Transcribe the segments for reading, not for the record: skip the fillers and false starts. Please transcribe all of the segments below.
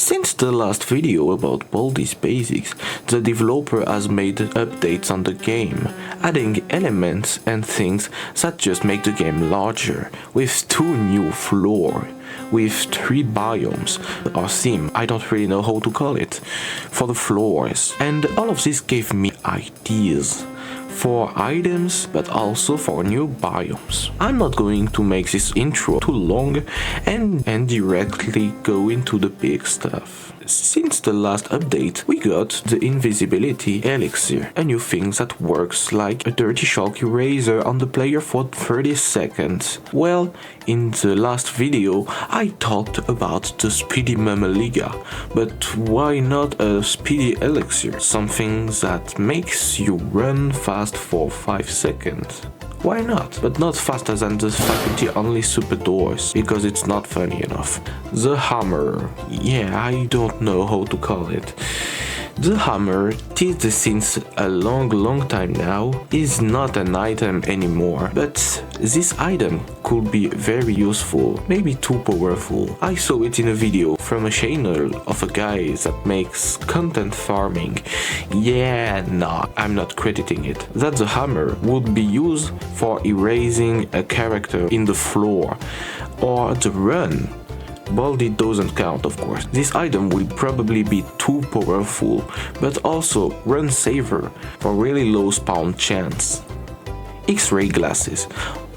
Since the last video about Baldi's basics, the developer has made updates on the game, adding elements and things that just make the game larger, with 2 new floors, with 3 biomes, or theme, I don't really know how to call it, for the floors, and all of this gave me ideas for items, but also for new biomes. I'm not going to make this intro too long and directly go into the big stuff. Since the last update, we got the invisibility elixir, a new thing that works like a dirty chalk eraser on the player for 30 seconds. Well, in the last video, I talked about the speedy Liga, but why not a speedy elixir? Something that makes you run fast for 5 seconds. Why not? But not faster than the faculty-only super doors, because it's not funny enough. The hammer. Yeah, I don't know how to call it. The hammer, teased since a long time now, is not an item anymore, but this item could be very useful, maybe too powerful. I saw it in a video from a channel of a guy that makes content farming. Yeah, nah, I'm not crediting it. That the hammer would be used for erasing a character in the floor, or the run. Baldi doesn't count, of course. This item will probably be too powerful, but also run saver for really low spawn chance. X-ray glasses.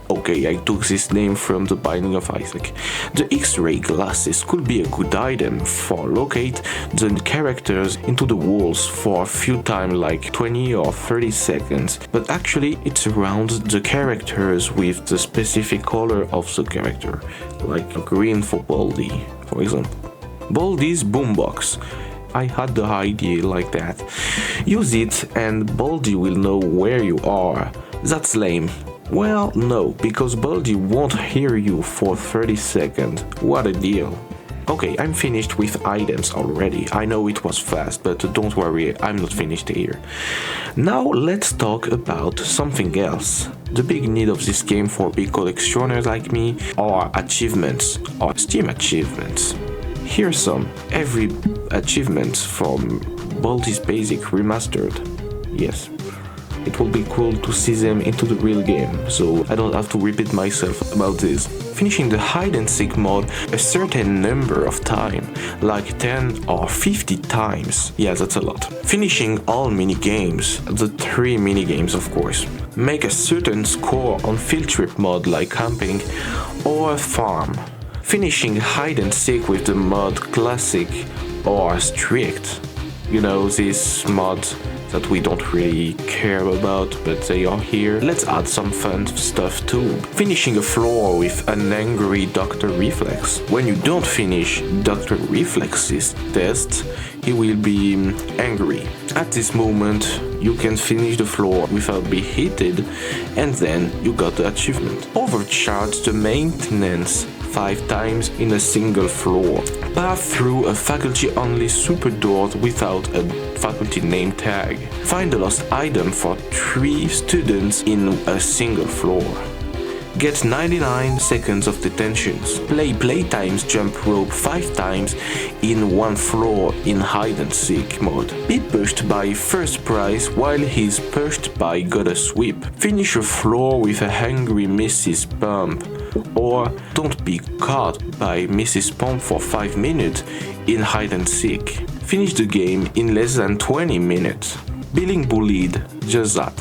Okay, I took this name from the Binding of Isaac. The X-ray glasses could be a good item for locate the characters into the walls for a few times, like 20 or 30 seconds, but actually it's around the characters with the specific color of the character, like green for Baldi, for example. Baldi's boombox. I had the idea like that. Use it and Baldi will know where you are. That's lame. Well, no, because Baldi won't hear you for 30 seconds. What a deal. Okay, I'm finished with items already. I know it was fast, but don't worry, I'm not finished here. Now let's talk about something else. The big need of this game for big collectioners like me are achievements, or Steam achievements. Here's some. Every achievement from Baldi's Basic Remastered. Yes. It will be cool to see them into the real game, so I don't have to repeat myself about this. Finishing the hide and seek mode a certain number of times, like 10 or 50 times. Yeah, that's a lot. Finishing all minigames, the 3 minigames of course. Make a certain score on field trip mode like camping or farm. Finishing hide and seek with the mod classic or strict. You know, this mod that we don't really care about, but they are here. Let's add some fun stuff too. Finishing a floor with an angry Dr. Reflex. When you don't finish Dr. Reflex's test, he will be angry. At this moment, you can finish the floor without being hit, and then you got the achievement. Overcharge the maintenance 5 times in a single floor. Pass through a faculty-only super door without a faculty name tag. Find a lost item for 3 students in a single floor. Get 99 seconds of detentions. Play playtimes jump rope 5 times in 1 floor in hide and seek mode. Be pushed by first prize while he's pushed by gotta sweep. Finish a floor with a hungry Mrs. Pump. Or don't be caught by Mrs. Pump for 5 minutes in hide and seek. Finish the game in less than 20 minutes. Being bullied, just that.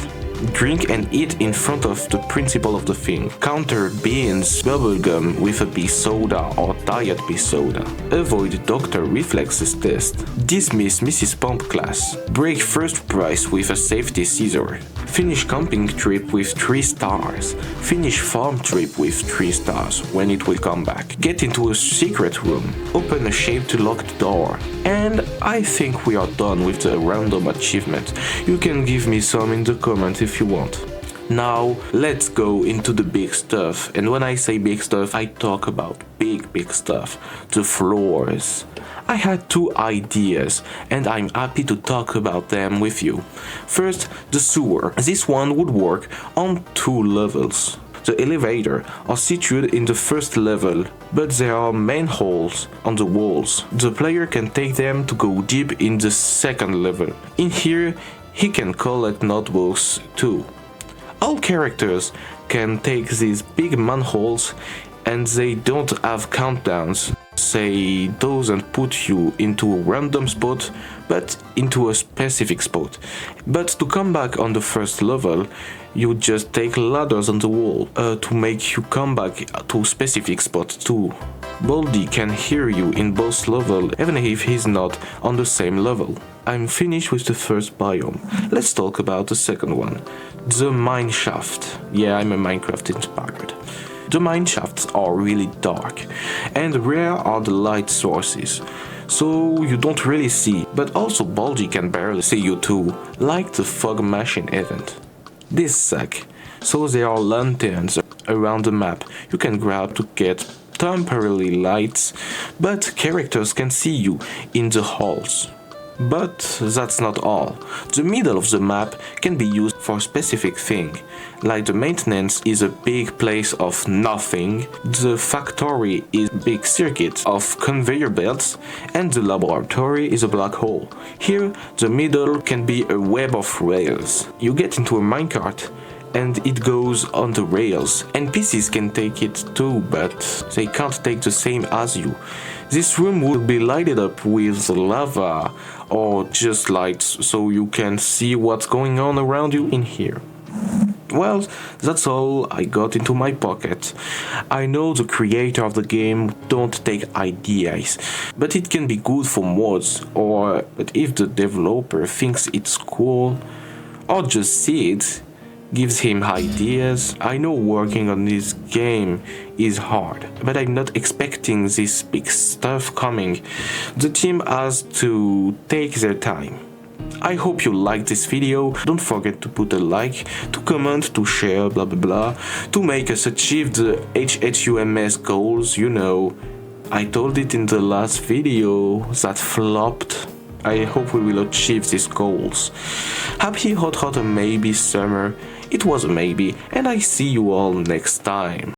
Drink and eat in front of the principal of the thing. Counter beans bubblegum with a bee soda or diet bee soda. Avoid Dr. Reflex's test. Dismiss Mrs. Pump class. Break first prize with a safety scissor. Finish camping trip with 3 stars. Finish farm trip with 3 stars when it will come back. Get into a secret room. Open a shaped locked door. And I think we are done with the random achievement. You can give me some in the comments if you want. Now let's go into the big stuff, and when I say big stuff I talk about big stuff, the floors. I had 2 ideas and I'm happy to talk about them with you. First, the sewer. This one would work on 2 levels. The elevator are situated in the first level, but there are manholes on the walls. The player can take them to go deep in the second level. In here, he can collect notebooks too. All characters can take these big manholes and they don't have countdowns. Say doesn't put you into a random spot but into a specific spot. But to come back on the first level, you just take ladders on the wall to make you come back to specific spots too. Baldi can hear you in both levels even if he's not on the same level. I'm finished with the first biome. Let's talk about the second one. The mine shaft. Yeah, I'm a Minecraft inspired. The mine shafts are really dark, and rare are the light sources, so you don't really see, but also Baldi can barely see you too, like the fog machine event. This sucks, so there are lanterns around the map you can grab to get temporary lights, but characters can see you in the halls. But that's not all. The middle of the map can be used for a specific thing, like the maintenance is a big place of nothing, the factory is a big circuit of conveyor belts, and the laboratory is a black hole. Here, the middle can be a web of rails. You get into a minecart and it goes on the rails. NPCs can take it too, but they can't take the same as you. This room will be lighted up with lava or just lights so you can see what's going on around you in here. Well, that's all I got into my pocket. I know the creator of the game don't take ideas, but it can be good for mods, but if the developer thinks it's cool, or just see it, gives him ideas. I know working on this game is hard, but I'm not expecting this big stuff coming. The team has to take their time. I hope you liked this video. Don't forget to put a like, to comment, to share, blah blah blah, to make us achieve the HHUMS goals, you know. I told it in the last video that flopped. I hope we will achieve these goals. Happy hot maybe summer. It was a maybe, and I see you all next time.